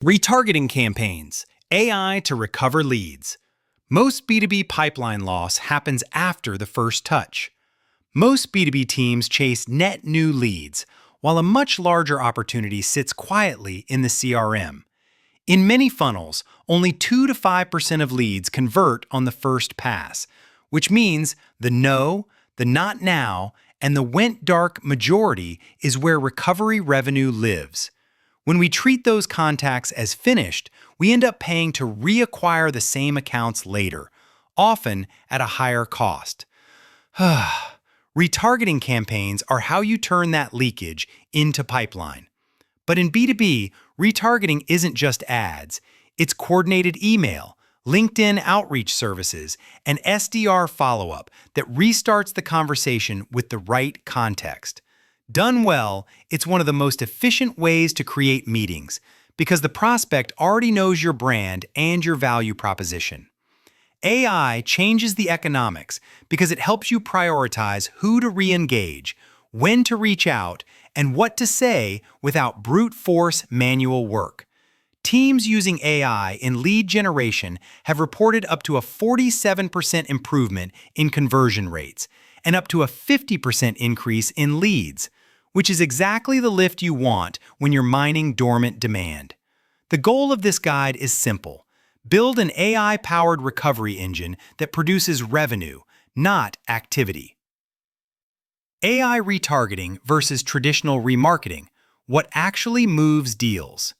Retargeting campaigns, AI to recover leads. Most B2B pipeline loss happens after the first touch. Most B2B teams chase net new leads, while a much larger opportunity sits quietly in the CRM. In many funnels, only 2 to 5% of leads convert on the first pass, which means the no, the not now, and the went dark majority is where recovery revenue lives. When we treat those contacts as finished, we end up paying to reacquire the same accounts later, often at a higher cost. Retargeting campaigns are how you turn that leakage into pipeline. But in B2B, retargeting isn't just ads. It's coordinated email, LinkedIn outreach services, and SDR follow-up that restarts the conversation with the right context. Done well, it's one of the most efficient ways to create meetings because the prospect already knows your brand and your value proposition. AI changes the economics because it helps you prioritize who to re-engage, when to reach out, and what to say without brute force manual work. Teams using AI in lead generation have reported up to a 47% improvement in conversion rates and up to a 50% increase in leads, which is exactly the lift you want when you're mining dormant demand. The goal of this guide is simple. Build an AI-powered recovery engine that produces revenue, not activity. AI retargeting versus traditional remarketing. What actually moves deals?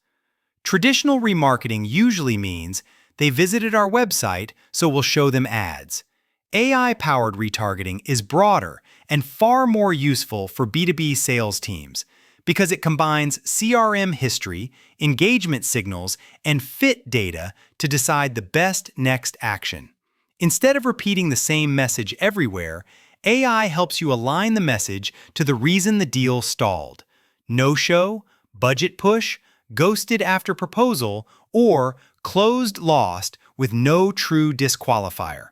Traditional remarketing usually means they visited our website, so we'll show them ads. AI-powered retargeting is broader and far more useful for B2B sales teams because it combines CRM history, engagement signals, and fit data to decide the best next action. Instead of repeating the same message everywhere, AI helps you align the message to the reason the deal stalled: no-show, budget push, ghosted after proposal, or closed lost with no true disqualifier.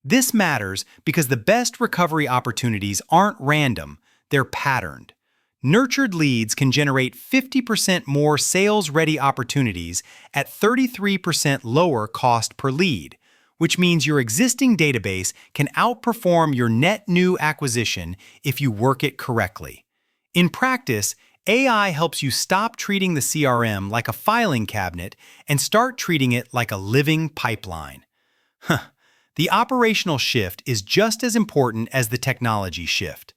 This matters because the best recovery opportunities aren't random, they're patterned. Nurtured leads can generate 50% more sales-ready opportunities at 33% lower cost per lead, which means your existing database can outperform your net new acquisition if you work it correctly. In practice, AI helps you stop treating the CRM like a filing cabinet and start treating it like a living pipeline. The operational shift is just as important as the technology shift.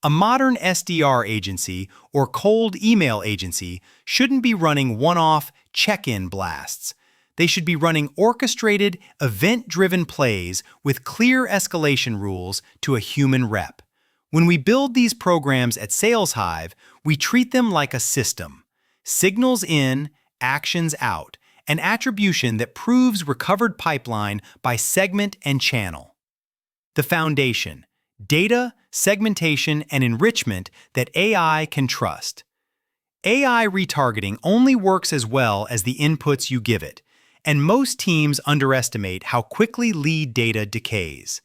A modern SDR agency or cold email agency shouldn't be running one-off check-in blasts. They should be running orchestrated, event-driven plays with clear escalation rules to a human rep. When we build these programs at SalesHive, we treat them like a system. Signals in, actions out, an attribution that proves recovered pipeline by segment and channel. The foundation: data, segmentation, and enrichment that AI can trust. AI retargeting only works as well as the inputs you give it, and most teams underestimate how quickly lead data decays.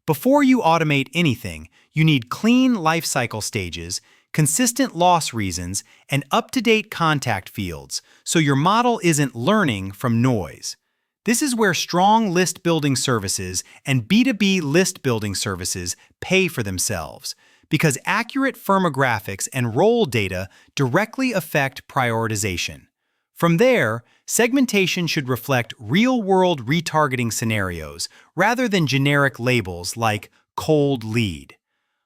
Before you automate anything, you need clean lifecycle stages, consistent loss reasons, and up-to-date contact fields, so your model isn't learning from noise. This is where strong list-building services and B2B list-building services pay for themselves, because accurate firmographics and role data directly affect prioritization. From there, segmentation should reflect real-world retargeting scenarios rather than generic labels like cold lead.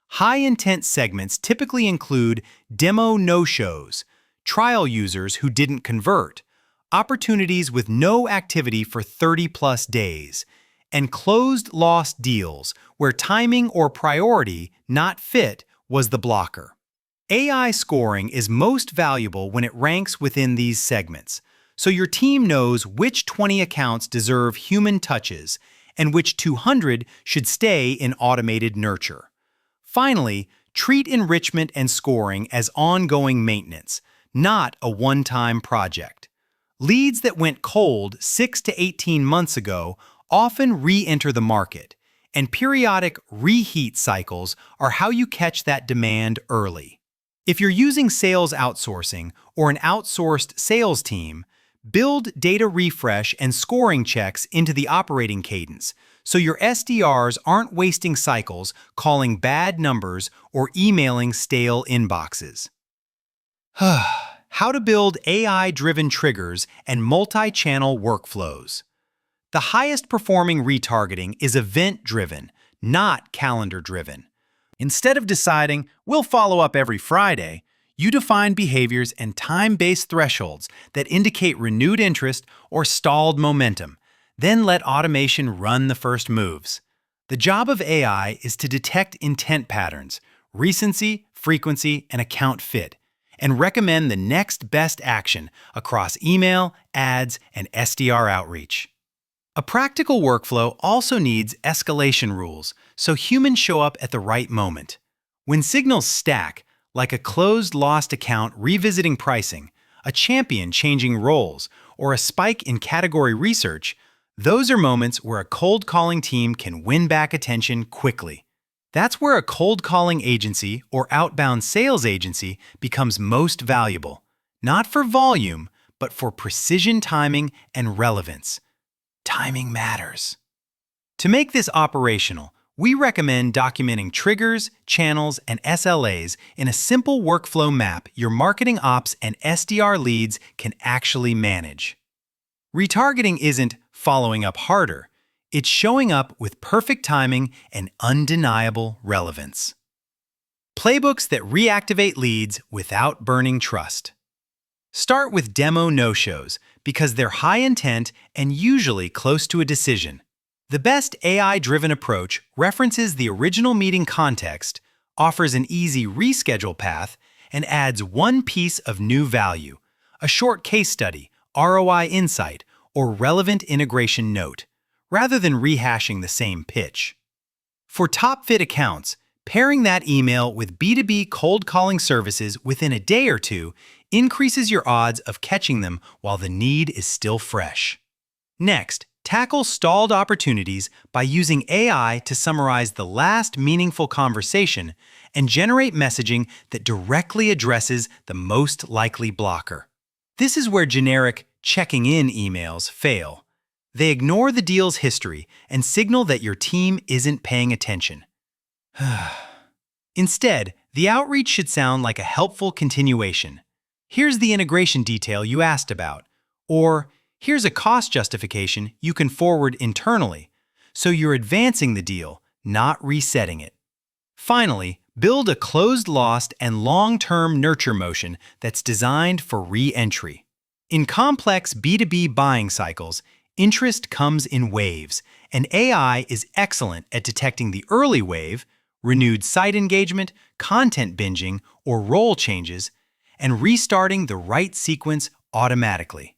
High-intent segments typically include demo no-shows, trial users who didn't convert, opportunities with no activity for 30-plus days, and closed lost deals where timing or priority, not fit, was the blocker. AI scoring is most valuable when it ranks within these segments, so your team knows which 20 accounts deserve human touches and which 200 should stay in automated nurture. Finally, treat enrichment and scoring as ongoing maintenance, not a one-time project. Leads that went cold 6 to 18 months ago often re-enter the market, and periodic reheat cycles are how you catch that demand early. If you're using sales outsourcing or an outsourced sales team, Build data refresh and scoring checks into the operating cadence, so your SDRs aren't wasting cycles calling bad numbers or emailing stale inboxes. How to build AI-driven triggers and multi-channel workflows. The highest performing retargeting is event-driven, not calendar-driven. Instead of deciding, we'll follow up every Friday, you define behaviors and time-based thresholds that indicate renewed interest or stalled momentum. Then let automation run the first moves. The job of AI is to detect intent patterns, recency, frequency, and account fit, and recommend the next best action across email, ads, and SDR outreach. A practical workflow also needs escalation rules, so humans show up at the right moment. When signals stack, like a closed lost account revisiting pricing, a champion changing roles, or a spike in category research, those are moments where a cold calling team can win back attention quickly. That's where a cold calling agency or outbound sales agency becomes most valuable, not for volume, but for precision timing and relevance. Timing matters. To make this operational, we recommend documenting triggers, channels, and SLAs in a simple workflow map your marketing ops and SDR leads can actually manage. Retargeting isn't following up harder. It's showing up with perfect timing and undeniable relevance. Playbooks that reactivate leads without burning trust. Start with demo no-shows because they're high intent and usually close to a decision. The best AI-driven approach references the original meeting context, offers an easy reschedule path, and adds one piece of new value, a short case study, ROI insight, or relevant integration note, rather than rehashing the same pitch. For top-fit accounts, pairing that email with B2B cold calling services within a day or two increases your odds of catching them while the need is still fresh. Next, tackle stalled opportunities by using AI to summarize the last meaningful conversation and generate messaging that directly addresses the most likely blocker. This is where generic checking in emails fail. They ignore the deal's history and signal that your team isn't paying attention. Instead, the outreach should sound like a helpful continuation. Here's the integration detail you asked about, or here's a cost justification you can forward internally, so you're advancing the deal, not resetting it. Finally, build a closed lost and long-term nurture motion that's designed for re-entry. In complex B2B buying cycles, interest comes in waves, and AI is excellent at detecting the early wave, renewed site engagement, content binging, or role changes, and restarting the right sequence automatically.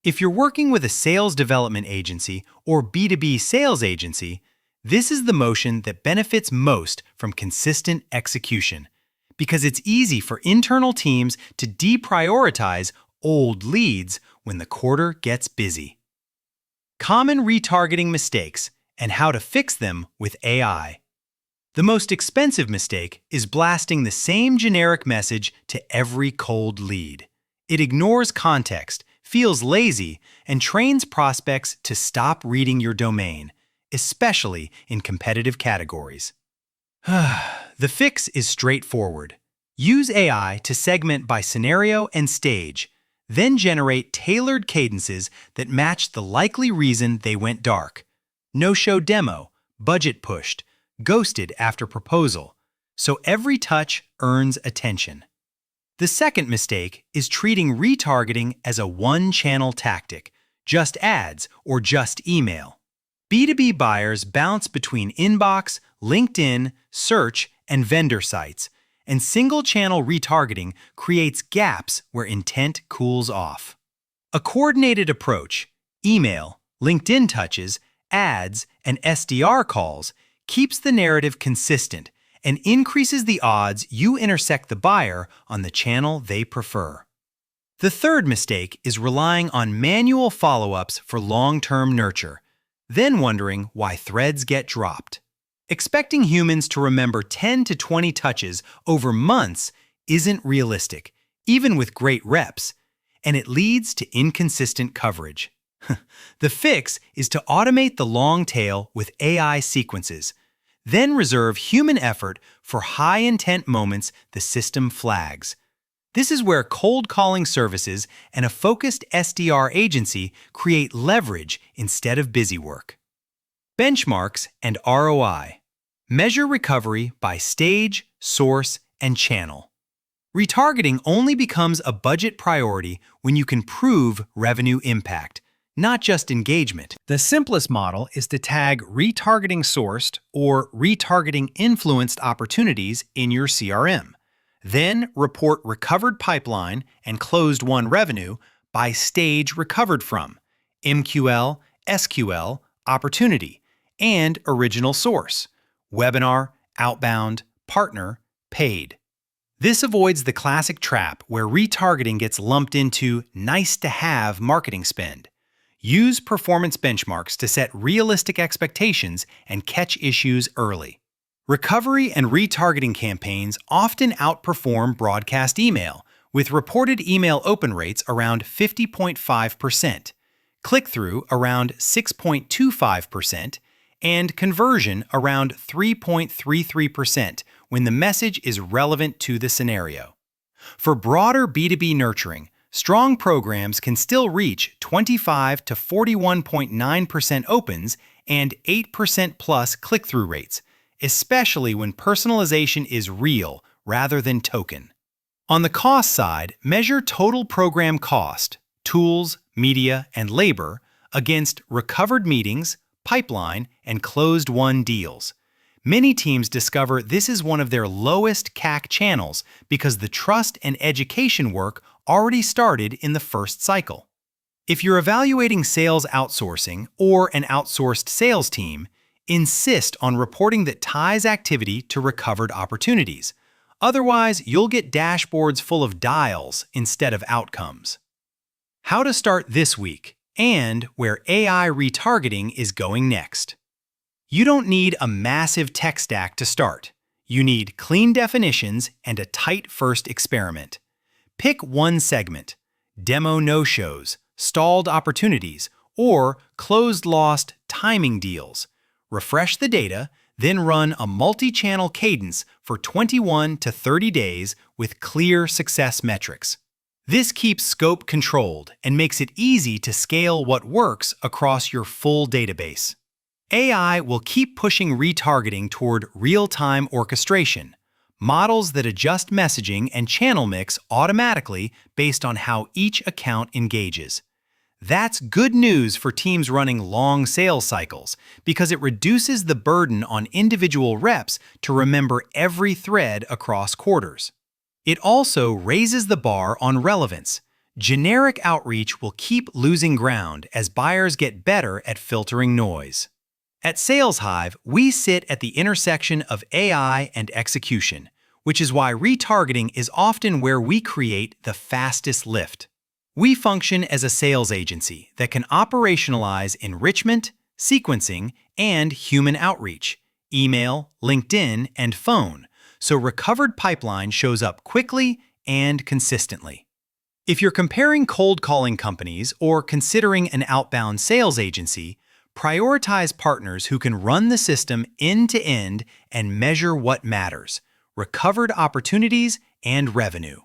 If you're working with a sales development agency or B2B sales agency, this is the motion that benefits most from consistent execution, because it's easy for internal teams to deprioritize old leads when the quarter gets busy. Common retargeting mistakes and how to fix them with AI. The most expensive mistake is blasting the same generic message to every cold lead. It ignores context, feels lazy, and trains prospects to stop reading your domain, especially in competitive categories. The fix is straightforward. Use AI to segment by scenario and stage, then generate tailored cadences that match the likely reason they went dark. No-show demo, budget pushed, ghosted after proposal, so every touch earns attention. The second mistake is treating retargeting as a one-channel tactic, just ads or just email. B2B buyers bounce between inbox, LinkedIn, search, and vendor sites, and single-channel retargeting creates gaps where intent cools off. A coordinated approach, email, LinkedIn touches, ads, and SDR calls, keeps the narrative consistent and increases the odds you intersect the buyer on the channel they prefer. The third mistake is relying on manual follow-ups for long-term nurture, then wondering why threads get dropped. Expecting humans to remember 10 to 20 touches over months isn't realistic, even with great reps. and it leads to inconsistent coverage. The fix is to automate the long tail with AI sequences, then reserve human effort for high-intent moments the system flags. This is where cold calling services and a focused SDR agency create leverage instead of busy work. Benchmarks and ROI. Measure recovery by stage, source, and channel. Retargeting only becomes a budget priority when you can prove revenue impact, not just engagement. The simplest model is to tag retargeting sourced or retargeting influenced opportunities in your CRM. Then report recovered pipeline and closed-won revenue by stage recovered from, MQL, SQL, opportunity, and original source, webinar, outbound, partner, paid. This avoids the classic trap where retargeting gets lumped into nice-to-have marketing spend. Use performance benchmarks to set realistic expectations and catch issues early. Recovery and retargeting campaigns often outperform broadcast email, with reported email open rates around 50.5%, click-through around 6.25%, and conversion around 3.33% when the message is relevant to the scenario. For broader B2B nurturing, strong programs can still reach 25 to 41.9% opens and 8% plus click-through rates, especially when personalization is real rather than token. On the cost side, measure total program cost, tools, media, and labor against recovered meetings, pipeline, and closed-won deals. Many teams discover this is one of their lowest CAC channels because the trust and education work already started in the first cycle. If you're evaluating sales outsourcing or an outsourced sales team, insist on reporting that ties activity to recovered opportunities. Otherwise, you'll get dashboards full of dials instead of outcomes. How to start this week, and where AI retargeting is going next. You don't need a massive tech stack to start. You need clean definitions and a tight first experiment. Pick one segment: demo no-shows, stalled opportunities, or closed-lost timing deals. Refresh the data, then run a multi-channel cadence for 21 to 30 days with clear success metrics. This keeps scope controlled and makes it easy to scale what works across your full database. AI will keep pushing retargeting toward real-time orchestration, models that adjust messaging and channel mix automatically based on how each account engages. That's good news for teams running long sales cycles because it reduces the burden on individual reps to remember every thread across quarters. It also raises the bar on relevance. Generic outreach will keep losing ground as buyers get better at filtering noise. At SalesHive, we sit at the intersection of AI and execution, which is why retargeting is often where we create the fastest lift. We function as a sales agency that can operationalize enrichment, sequencing, and human outreach, email, LinkedIn, and phone, so recovered pipeline shows up quickly and consistently. If you're comparing cold calling companies or considering an outbound sales agency, prioritize partners who can run the system end-to-end and measure what matters: recovered opportunities and revenue.